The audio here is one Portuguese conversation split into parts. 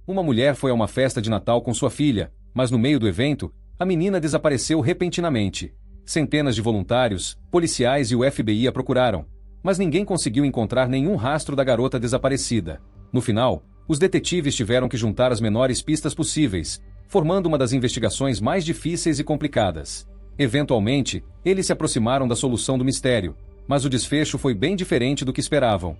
Uma mulher foi a uma festa de Natal com sua filha, mas no meio do evento, a menina desapareceu repentinamente. Centenas de voluntários, policiais e o FBI a procuraram, mas ninguém conseguiu encontrar nenhum rastro da garota desaparecida. No final, os detetives tiveram que juntar as menores pistas possíveis, formando uma das investigações mais difíceis e complicadas. Eventualmente, eles se aproximaram da solução do mistério, mas o desfecho foi bem diferente do que esperavam.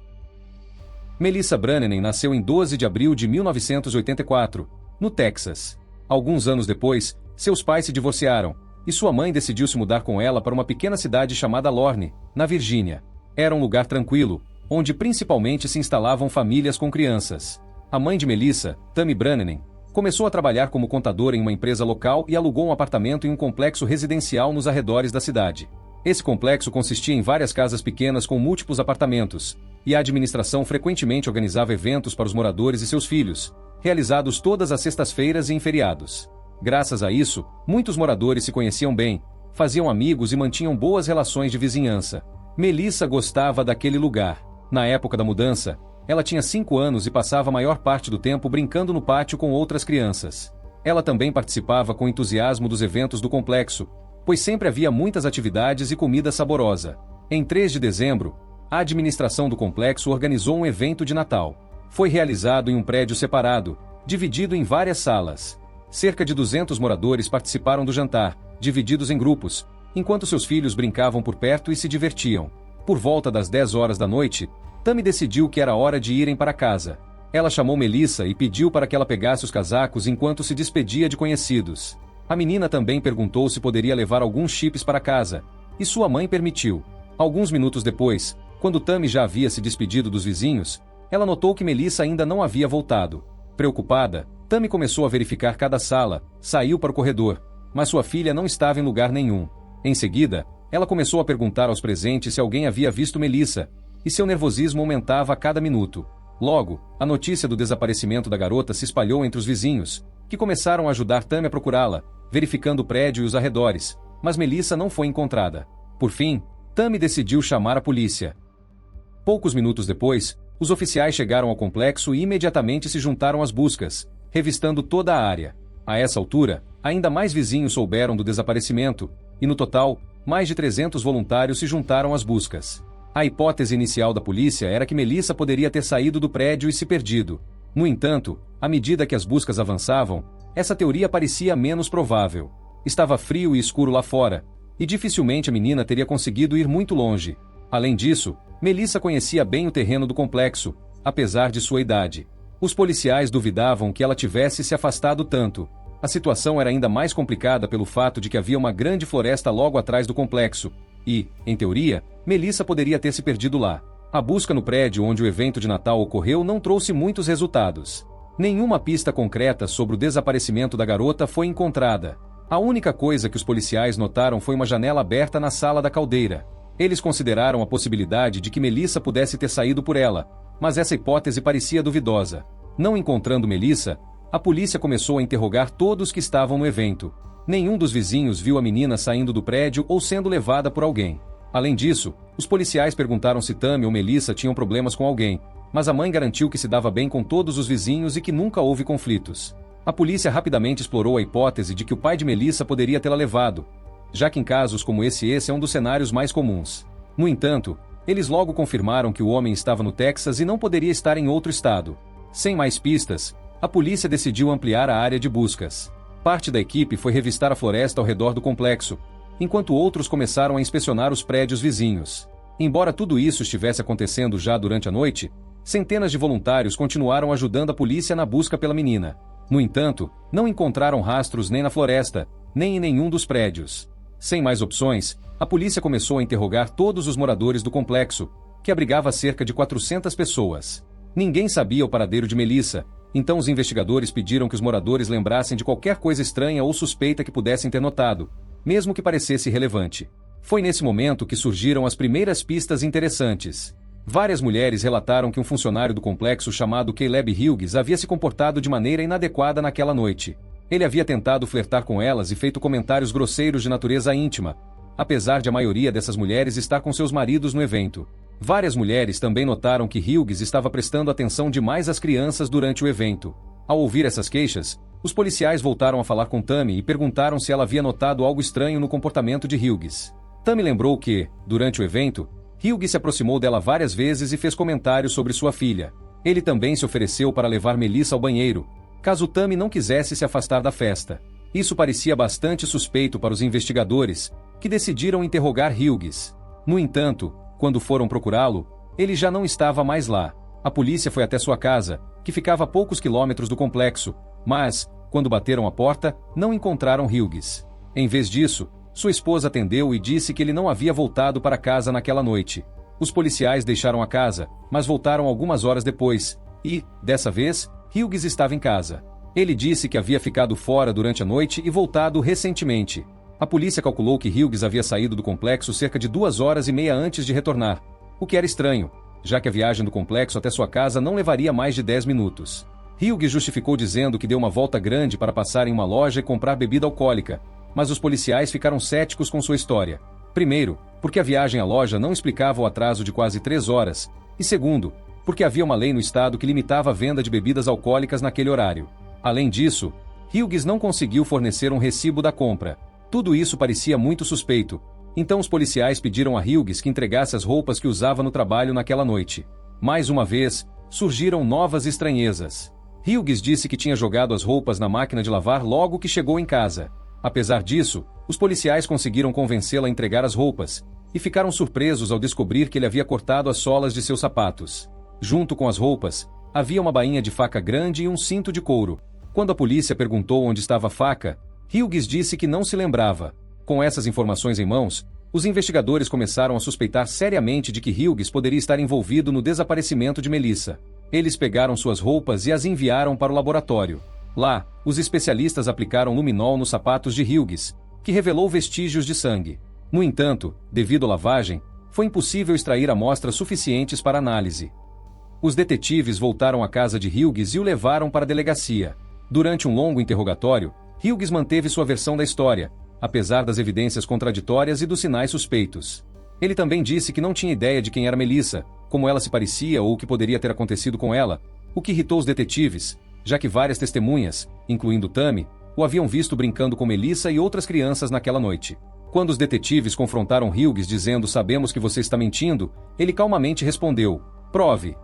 Melissa Brannanen nasceu em 12 de abril de 1984, no Texas. Alguns anos depois, seus pais se divorciaram, e sua mãe decidiu se mudar com ela para uma pequena cidade chamada Lorne, na Virgínia. Era um lugar tranquilo, onde principalmente se instalavam famílias com crianças. A mãe de Melissa, Tammy Brannanen, começou a trabalhar como contadora em uma empresa local e alugou um apartamento em um complexo residencial nos arredores da cidade. Esse complexo consistia em várias casas pequenas com múltiplos apartamentos, e a administração frequentemente organizava eventos para os moradores e seus filhos, realizados todas as sextas-feiras e em feriados. Graças a isso, muitos moradores se conheciam bem, faziam amigos e mantinham boas relações de vizinhança. Melissa gostava daquele lugar. Na época da mudança, ela tinha 5 anos e passava a maior parte do tempo brincando no pátio com outras crianças. Ela também participava com entusiasmo dos eventos do complexo, pois sempre havia muitas atividades e comida saborosa. Em 3 de dezembro, a administração do complexo organizou um evento de Natal. Foi realizado em um prédio separado, dividido em várias salas. Cerca de 200 moradores participaram do jantar, divididos em grupos, enquanto seus filhos brincavam por perto e se divertiam. Por volta das 10 horas da noite, Tammy decidiu que era hora de irem para casa. Ela chamou Melissa e pediu para que ela pegasse os casacos enquanto se despedia de conhecidos. A menina também perguntou se poderia levar alguns chips para casa, e sua mãe permitiu. Alguns minutos depois, quando Tammy já havia se despedido dos vizinhos, ela notou que Melissa ainda não havia voltado. Preocupada, Tammy começou a verificar cada sala, saiu para o corredor, mas sua filha não estava em lugar nenhum. Em seguida, ela começou a perguntar aos presentes se alguém havia visto Melissa, e seu nervosismo aumentava a cada minuto. Logo, a notícia do desaparecimento da garota se espalhou entre os vizinhos, que começaram a ajudar Tammy a procurá-la, verificando o prédio e os arredores, mas Melissa não foi encontrada. Por fim, Tammy decidiu chamar a polícia. Poucos minutos depois, os oficiais chegaram ao complexo e imediatamente se juntaram às buscas, revistando toda a área. A essa altura, ainda mais vizinhos souberam do desaparecimento, e no total, mais de 300 voluntários se juntaram às buscas. A hipótese inicial da polícia era que Melissa poderia ter saído do prédio e se perdido. No entanto, à medida que as buscas avançavam, essa teoria parecia menos provável. Estava frio e escuro lá fora, e dificilmente a menina teria conseguido ir muito longe. Além disso, Melissa conhecia bem o terreno do complexo, apesar de sua idade. Os policiais duvidavam que ela tivesse se afastado tanto. A situação era ainda mais complicada pelo fato de que havia uma grande floresta logo atrás do complexo, e, em teoria, Melissa poderia ter se perdido lá. A busca no prédio onde o evento de Natal ocorreu não trouxe muitos resultados. Nenhuma pista concreta sobre o desaparecimento da garota foi encontrada. A única coisa que os policiais notaram foi uma janela aberta na sala da caldeira. Eles consideraram a possibilidade de que Melissa pudesse ter saído por ela, mas essa hipótese parecia duvidosa. Não encontrando Melissa, a polícia começou a interrogar todos que estavam no evento. Nenhum dos vizinhos viu a menina saindo do prédio ou sendo levada por alguém. Além disso, os policiais perguntaram se Tammy ou Melissa tinham problemas com alguém, mas a mãe garantiu que se dava bem com todos os vizinhos e que nunca houve conflitos. A polícia rapidamente explorou a hipótese de que o pai de Melissa poderia tê-la levado, já que em casos como esse é um dos cenários mais comuns. No entanto, eles logo confirmaram que o homem estava no Texas e não poderia estar em outro estado. Sem mais pistas, a polícia decidiu ampliar a área de buscas. Parte da equipe foi revistar a floresta ao redor do complexo, enquanto outros começaram a inspecionar os prédios vizinhos. Embora tudo isso estivesse acontecendo já durante a noite, centenas de voluntários continuaram ajudando a polícia na busca pela menina. No entanto, não encontraram rastros nem na floresta, nem em nenhum dos prédios. Sem mais opções, a polícia começou a interrogar todos os moradores do complexo, que abrigava cerca de 400 pessoas. Ninguém sabia o paradeiro de Melissa, então os investigadores pediram que os moradores lembrassem de qualquer coisa estranha ou suspeita que pudessem ter notado, mesmo que parecesse irrelevante. Foi nesse momento que surgiram as primeiras pistas interessantes. Várias mulheres relataram que um funcionário do complexo chamado Caleb Hughes havia se comportado de maneira inadequada naquela noite. Ele havia tentado flertar com elas e feito comentários grosseiros de natureza íntima, apesar de a maioria dessas mulheres estar com seus maridos no evento. Várias mulheres também notaram que Hughes estava prestando atenção demais às crianças durante o evento. Ao ouvir essas queixas, os policiais voltaram a falar com Tammy e perguntaram se ela havia notado algo estranho no comportamento de Hughes. Tammy lembrou que, durante o evento, Hughes se aproximou dela várias vezes e fez comentários sobre sua filha. Ele também se ofereceu para levar Melissa ao banheiro, caso Tammy não quisesse se afastar da festa. Isso parecia bastante suspeito para os investigadores, que decidiram interrogar Hughes. No entanto, quando foram procurá-lo, ele já não estava mais lá. A polícia foi até sua casa, que ficava a poucos quilômetros do complexo, mas, quando bateram a porta, não encontraram Hughes. Em vez disso, sua esposa atendeu e disse que ele não havia voltado para casa naquela noite. Os policiais deixaram a casa, mas voltaram algumas horas depois, e, dessa vez, Hughes estava em casa. Ele disse que havia ficado fora durante a noite e voltado recentemente. A polícia calculou que Hughes havia saído do complexo cerca de 2 horas e meia antes de retornar, o que era estranho, já que a viagem do complexo até sua casa não levaria mais de 10 minutos. Hughes justificou dizendo que deu uma volta grande para passar em uma loja e comprar bebida alcoólica, mas os policiais ficaram céticos com sua história. Primeiro, porque a viagem à loja não explicava o atraso de quase 3 horas, e segundo, porque havia uma lei no estado que limitava a venda de bebidas alcoólicas naquele horário. Além disso, Hughes não conseguiu fornecer um recibo da compra. Tudo isso parecia muito suspeito, então os policiais pediram a Hughes que entregasse as roupas que usava no trabalho naquela noite. Mais uma vez, surgiram novas estranhezas. Hughes disse que tinha jogado as roupas na máquina de lavar logo que chegou em casa. Apesar disso, os policiais conseguiram convencê-la a entregar as roupas, e ficaram surpresos ao descobrir que ele havia cortado as solas de seus sapatos. Junto com as roupas, havia uma bainha de faca grande e um cinto de couro. Quando a polícia perguntou onde estava a faca, Hughes disse que não se lembrava. Com essas informações em mãos, os investigadores começaram a suspeitar seriamente de que Hughes poderia estar envolvido no desaparecimento de Melissa. Eles pegaram suas roupas e as enviaram para o laboratório. Lá, os especialistas aplicaram luminol nos sapatos de Hughes, que revelou vestígios de sangue. No entanto, devido à lavagem, foi impossível extrair amostras suficientes para análise. Os detetives voltaram à casa de Hughes e o levaram para a delegacia. Durante um longo interrogatório, Hughes manteve sua versão da história, apesar das evidências contraditórias e dos sinais suspeitos. Ele também disse que não tinha ideia de quem era Melissa, como ela se parecia ou o que poderia ter acontecido com ela, o que irritou os detetives, já que várias testemunhas, incluindo Tammy, o haviam visto brincando com Melissa e outras crianças naquela noite. Quando os detetives confrontaram Hughes dizendo "sabemos que você está mentindo", ele calmamente respondeu "prove".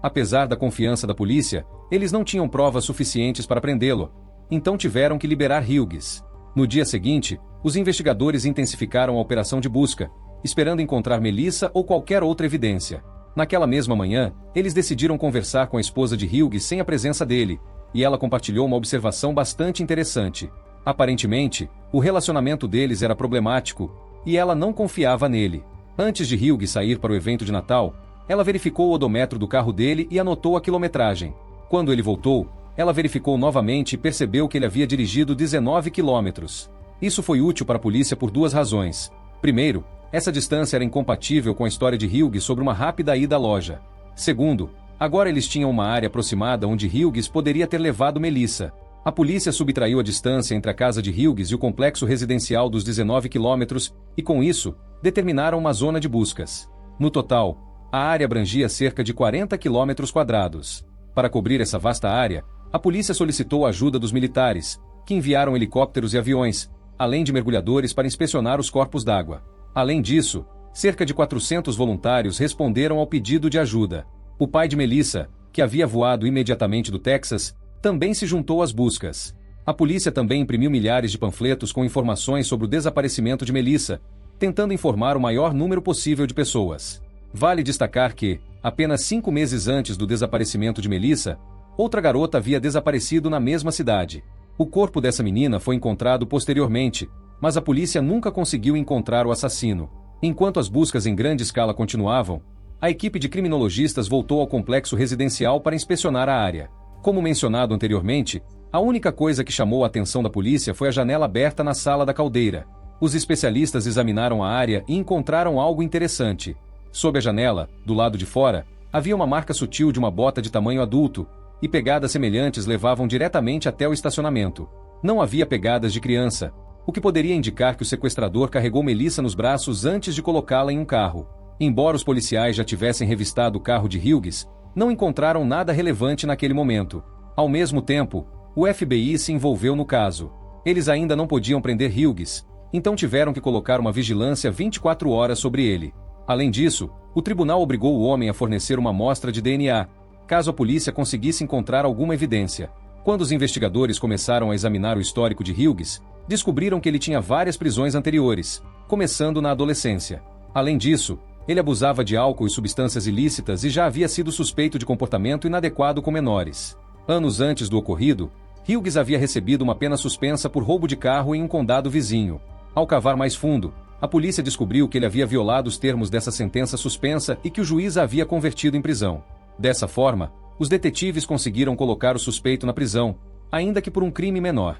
Apesar da confiança da polícia, eles não tinham provas suficientes para prendê-lo, então tiveram que liberar Hughes. No dia seguinte, os investigadores intensificaram a operação de busca, esperando encontrar Melissa ou qualquer outra evidência. Naquela mesma manhã, eles decidiram conversar com a esposa de Hughes sem a presença dele, e ela compartilhou uma observação bastante interessante. Aparentemente, o relacionamento deles era problemático, e ela não confiava nele. Antes de Hughes sair para o evento de Natal, ela verificou o odômetro do carro dele e anotou a quilometragem. Quando ele voltou, ela verificou novamente e percebeu que ele havia dirigido 19 quilômetros. Isso foi útil para a polícia por duas razões. Primeiro, essa distância era incompatível com a história de Hughes sobre uma rápida ida à loja. Segundo, agora eles tinham uma área aproximada onde Hughes poderia ter levado Melissa. A polícia subtraiu a distância entre a casa de Hughes e o complexo residencial dos 19 quilômetros e, com isso, determinaram uma zona de buscas. No total, a área abrangia cerca de 40 quilômetros quadrados. Para cobrir essa vasta área, a polícia solicitou a ajuda dos militares, que enviaram helicópteros e aviões, além de mergulhadores para inspecionar os corpos d'água. Além disso, cerca de 400 voluntários responderam ao pedido de ajuda. O pai de Melissa, que havia voado imediatamente do Texas, também se juntou às buscas. A polícia também imprimiu milhares de panfletos com informações sobre o desaparecimento de Melissa, tentando informar o maior número possível de pessoas. Vale destacar que, apenas 5 meses antes do desaparecimento de Melissa, outra garota havia desaparecido na mesma cidade. O corpo dessa menina foi encontrado posteriormente, mas a polícia nunca conseguiu encontrar o assassino. Enquanto as buscas em grande escala continuavam, a equipe de criminologistas voltou ao complexo residencial para inspecionar a área. Como mencionado anteriormente, a única coisa que chamou a atenção da polícia foi a janela aberta na sala da caldeira. Os especialistas examinaram a área e encontraram algo interessante. Sob a janela, do lado de fora, havia uma marca sutil de uma bota de tamanho adulto, e pegadas semelhantes levavam diretamente até o estacionamento. Não havia pegadas de criança, o que poderia indicar que o sequestrador carregou Melissa nos braços antes de colocá-la em um carro. Embora os policiais já tivessem revistado o carro de Hughes, não encontraram nada relevante naquele momento. Ao mesmo tempo, o FBI se envolveu no caso. Eles ainda não podiam prender Hughes, então tiveram que colocar uma vigilância 24 horas sobre ele. Além disso, o tribunal obrigou o homem a fornecer uma amostra de DNA, caso a polícia conseguisse encontrar alguma evidência. Quando os investigadores começaram a examinar o histórico de Hughes, descobriram que ele tinha várias prisões anteriores, começando na adolescência. Além disso, ele abusava de álcool e substâncias ilícitas e já havia sido suspeito de comportamento inadequado com menores. Anos antes do ocorrido, Hughes havia recebido uma pena suspensa por roubo de carro em um condado vizinho. Ao cavar mais fundo, a polícia descobriu que ele havia violado os termos dessa sentença suspensa e que o juiz a havia convertido em prisão. Dessa forma, os detetives conseguiram colocar o suspeito na prisão, ainda que por um crime menor.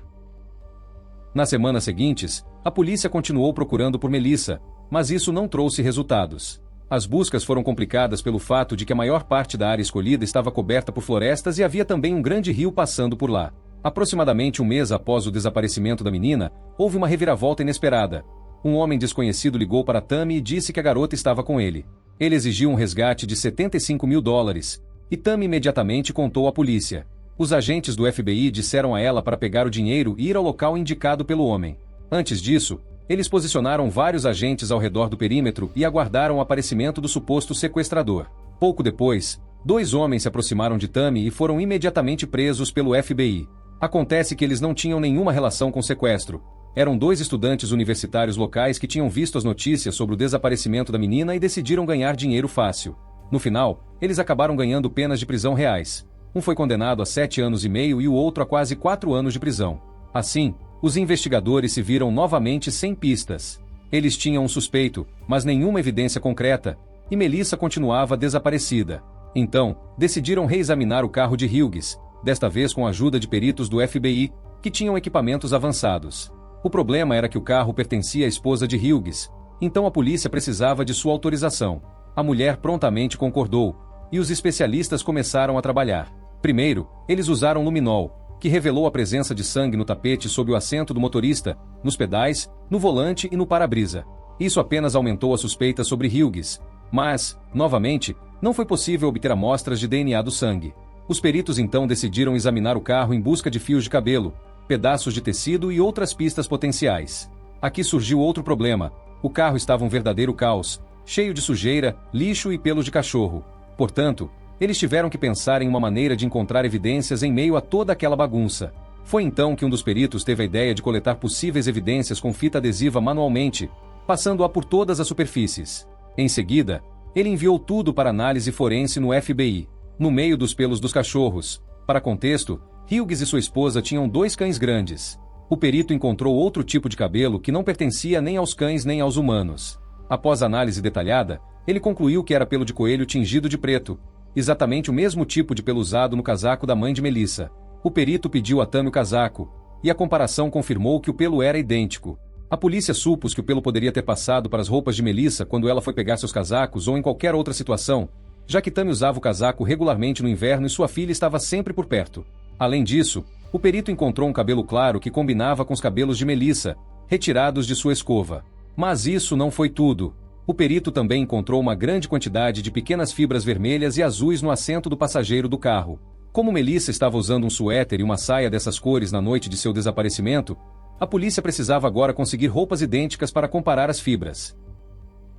Nas semanas seguintes, a polícia continuou procurando por Melissa, mas isso não trouxe resultados. As buscas foram complicadas pelo fato de que a maior parte da área escolhida estava coberta por florestas e havia também um grande rio passando por lá. Aproximadamente um mês após o desaparecimento da menina, houve uma reviravolta inesperada. Um homem desconhecido ligou para Tammy e disse que a garota estava com ele. Ele exigiu um resgate de $75 mil, e Tammy imediatamente contou à polícia. Os agentes do FBI disseram a ela para pegar o dinheiro e ir ao local indicado pelo homem. Antes disso, eles posicionaram vários agentes ao redor do perímetro e aguardaram o aparecimento do suposto sequestrador. Pouco depois, 2 homens se aproximaram de Tammy e foram imediatamente presos pelo FBI. Acontece que eles não tinham nenhuma relação com o sequestro. Eram 2 estudantes universitários locais que tinham visto as notícias sobre o desaparecimento da menina e decidiram ganhar dinheiro fácil. No final, eles acabaram ganhando penas de prisão reais. Um foi condenado a 7 anos e meio e o outro a quase 4 anos de prisão. Assim, os investigadores se viram novamente sem pistas. Eles tinham um suspeito, mas nenhuma evidência concreta, e Melissa continuava desaparecida. Então, decidiram reexaminar o carro de Hughes, desta vez com a ajuda de peritos do FBI, que tinham equipamentos avançados. O problema era que o carro pertencia à esposa de Hughes, então a polícia precisava de sua autorização. A mulher prontamente concordou, e os especialistas começaram a trabalhar. Primeiro, eles usaram luminol, que revelou a presença de sangue no tapete sob o assento do motorista, nos pedais, no volante e no para-brisa. Isso apenas aumentou a suspeita sobre Hughes, mas, novamente, não foi possível obter amostras de DNA do sangue. Os peritos então decidiram examinar o carro em busca de fios de cabelo, pedaços de tecido e outras pistas potenciais. Aqui surgiu outro problema. O carro estava um verdadeiro caos, cheio de sujeira, lixo e pelos de cachorro. Portanto, eles tiveram que pensar em uma maneira de encontrar evidências em meio a toda aquela bagunça. Foi então que um dos peritos teve a ideia de coletar possíveis evidências com fita adesiva manualmente, passando-a por todas as superfícies. Em seguida, ele enviou tudo para análise forense no FBI. No meio dos pelos dos cachorros. Para contexto, Hughes e sua esposa tinham 2 cães grandes. O perito encontrou outro tipo de cabelo que não pertencia nem aos cães nem aos humanos. Após análise detalhada, ele concluiu que era pelo de coelho tingido de preto, exatamente o mesmo tipo de pelo usado no casaco da mãe de Melissa. O perito pediu a Tammy o casaco, e a comparação confirmou que o pelo era idêntico. A polícia supôs que o pelo poderia ter passado para as roupas de Melissa quando ela foi pegar seus casacos ou em qualquer outra situação, já que Tammy usava o casaco regularmente no inverno e sua filha estava sempre por perto. Além disso, o perito encontrou um cabelo claro que combinava com os cabelos de Melissa, retirados de sua escova. Mas isso não foi tudo. O perito também encontrou uma grande quantidade de pequenas fibras vermelhas e azuis no assento do passageiro do carro. Como Melissa estava usando um suéter e uma saia dessas cores na noite de seu desaparecimento, a polícia precisava agora conseguir roupas idênticas para comparar as fibras.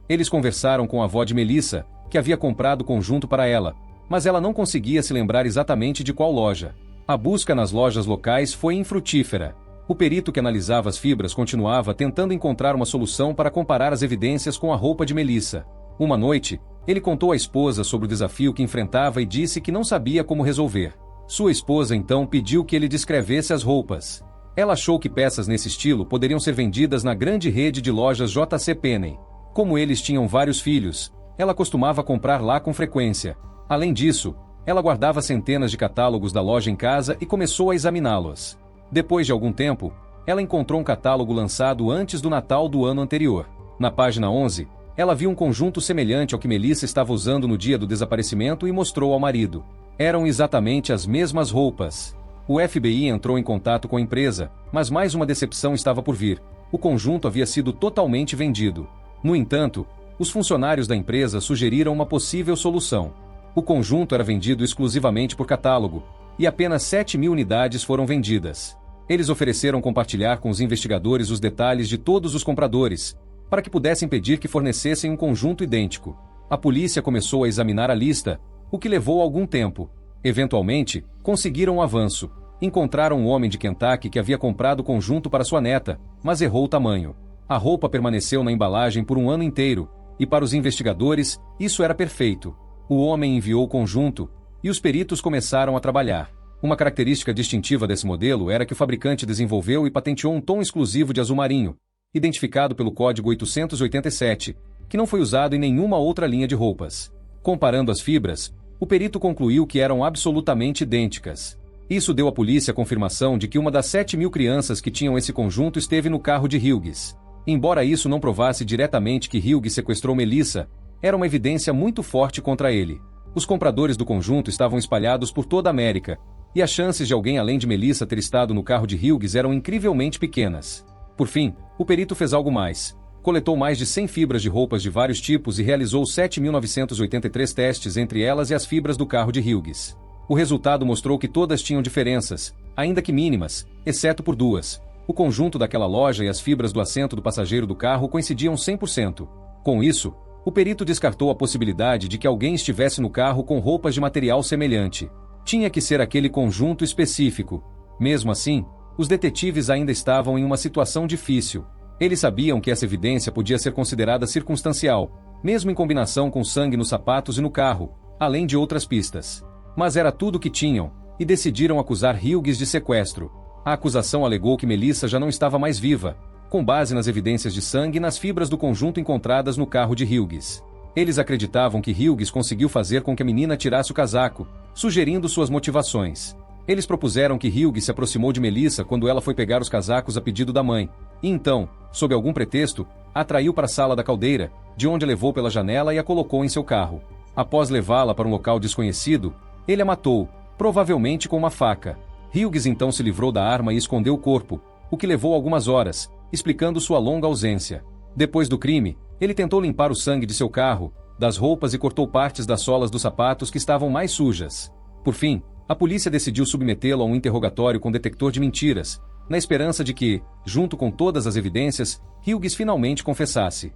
Eles conversaram com a avó de Melissa, que havia comprado o conjunto para ela, mas ela não conseguia se lembrar exatamente de qual loja. A busca nas lojas locais foi infrutífera. O perito que analisava as fibras continuava tentando encontrar uma solução para comparar as evidências com a roupa de Melissa. Uma noite, ele contou à esposa sobre o desafio que enfrentava e disse que não sabia como resolver. Sua esposa então pediu que ele descrevesse as roupas. Ela achou que peças nesse estilo poderiam ser vendidas na grande rede de lojas J.C. Penney. Como eles tinham vários filhos, ela costumava comprar lá com frequência. Além disso, ela guardava centenas de catálogos da loja em casa e começou a examiná-los. Depois de algum tempo, ela encontrou um catálogo lançado antes do Natal do ano anterior. Na página 11, ela viu um conjunto semelhante ao que Melissa estava usando no dia do desaparecimento e mostrou ao marido. Eram exatamente as mesmas roupas. O FBI entrou em contato com a empresa, mas mais uma decepção estava por vir. O conjunto havia sido totalmente vendido. No entanto, os funcionários da empresa sugeriram uma possível solução. O conjunto era vendido exclusivamente por catálogo, e apenas 7.000 unidades foram vendidas. Eles ofereceram compartilhar com os investigadores os detalhes de todos os compradores, para que pudessem pedir que fornecessem um conjunto idêntico. A polícia começou a examinar a lista, o que levou algum tempo. Eventualmente, conseguiram um avanço. Encontraram um homem de Kentucky que havia comprado o conjunto para sua neta, mas errou o tamanho. A roupa permaneceu na embalagem por um ano inteiro, e para os investigadores, isso era perfeito. O homem enviou o conjunto, e os peritos começaram a trabalhar. Uma característica distintiva desse modelo era que o fabricante desenvolveu e patenteou um tom exclusivo de azul marinho, identificado pelo código 887, que não foi usado em nenhuma outra linha de roupas. Comparando as fibras, o perito concluiu que eram absolutamente idênticas. Isso deu à polícia a confirmação de que uma das 7.000 crianças que tinham esse conjunto esteve no carro de Hughes. Embora isso não provasse diretamente que Hughes sequestrou Melissa, era uma evidência muito forte contra ele. Os compradores do conjunto estavam espalhados por toda a América, e as chances de alguém além de Melissa ter estado no carro de Hughes eram incrivelmente pequenas. Por fim, o perito fez algo mais. Coletou mais de 100 fibras de roupas de vários tipos e realizou 7.983 testes entre elas e as fibras do carro de Hughes. O resultado mostrou que todas tinham diferenças, ainda que mínimas, exceto por duas. O conjunto daquela loja e as fibras do assento do passageiro do carro coincidiam 100%. Com isso, o perito descartou a possibilidade de que alguém estivesse no carro com roupas de material semelhante. Tinha que ser aquele conjunto específico. Mesmo assim, os detetives ainda estavam em uma situação difícil. Eles sabiam que essa evidência podia ser considerada circunstancial, mesmo em combinação com sangue nos sapatos e no carro, além de outras pistas. Mas era tudo o que tinham, e decidiram acusar Hughes de sequestro. A acusação alegou que Melissa já não estava mais viva, com base nas evidências de sangue e nas fibras do conjunto encontradas no carro de Hughes. Eles acreditavam que Hughes conseguiu fazer com que a menina tirasse o casaco, sugerindo suas motivações. Eles propuseram que Hughes se aproximou de Melissa quando ela foi pegar os casacos a pedido da mãe, e então, sob algum pretexto, a atraiu para a sala da caldeira, de onde a levou pela janela e a colocou em seu carro. Após levá-la para um local desconhecido, ele a matou, provavelmente com uma faca. Hughes então se livrou da arma e escondeu o corpo, o que levou algumas horas, explicando sua longa ausência. Depois do crime, ele tentou limpar o sangue de seu carro, das roupas e cortou partes das solas dos sapatos que estavam mais sujas. Por fim, a polícia decidiu submetê-lo a um interrogatório com detector de mentiras, na esperança de que, junto com todas as evidências, Hughes finalmente confessasse.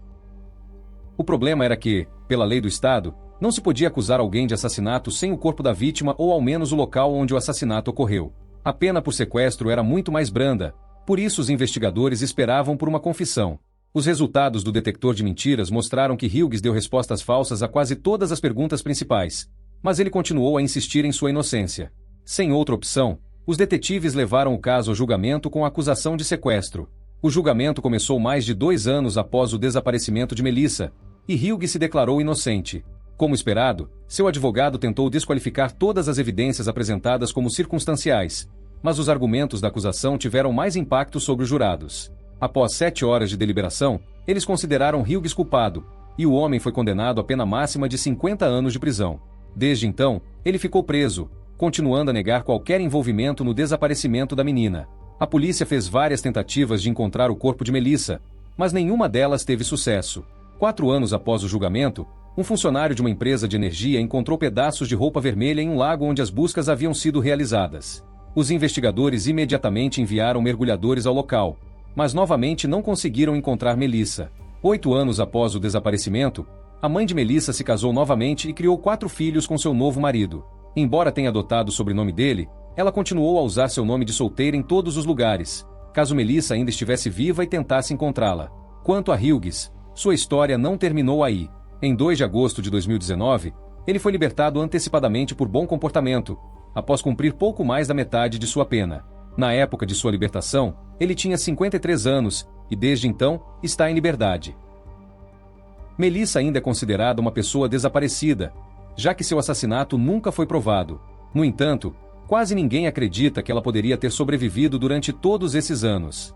O problema era que, pela lei do Estado, não se podia acusar alguém de assassinato sem o corpo da vítima ou ao menos o local onde o assassinato ocorreu. A pena por sequestro era muito mais branda, por isso os investigadores esperavam por uma confissão. Os resultados do detector de mentiras mostraram que Hughes deu respostas falsas a quase todas as perguntas principais, mas ele continuou a insistir em sua inocência. Sem outra opção, os detetives levaram o caso ao julgamento com a acusação de sequestro. O julgamento começou mais de 2 anos após o desaparecimento de Melissa, e Hughes se declarou inocente. Como esperado, seu advogado tentou desqualificar todas as evidências apresentadas como circunstanciais, mas os argumentos da acusação tiveram mais impacto sobre os jurados. Após 7 horas de deliberação, eles consideraram Hughes culpado, e o homem foi condenado à pena máxima de 50 anos de prisão. Desde então, ele ficou preso, continuando a negar qualquer envolvimento no desaparecimento da menina. A polícia fez várias tentativas de encontrar o corpo de Melissa, mas nenhuma delas teve sucesso. 4 anos após o julgamento, um funcionário de uma empresa de energia encontrou pedaços de roupa vermelha em um lago onde as buscas haviam sido realizadas. Os investigadores imediatamente enviaram mergulhadores ao local, mas novamente não conseguiram encontrar Melissa. 8 anos após o desaparecimento, a mãe de Melissa se casou novamente e criou 4 filhos com seu novo marido. Embora tenha adotado o sobrenome dele, ela continuou a usar seu nome de solteira em todos os lugares, caso Melissa ainda estivesse viva e tentasse encontrá-la. Quanto a Hughes, sua história não terminou aí. Em 2 de agosto de 2019, ele foi libertado antecipadamente por bom comportamento, após cumprir pouco mais da metade de sua pena. Na época de sua libertação, ele tinha 53 anos e, desde então, está em liberdade. Melissa ainda é considerada uma pessoa desaparecida, já que seu assassinato nunca foi provado. No entanto, quase ninguém acredita que ela poderia ter sobrevivido durante todos esses anos.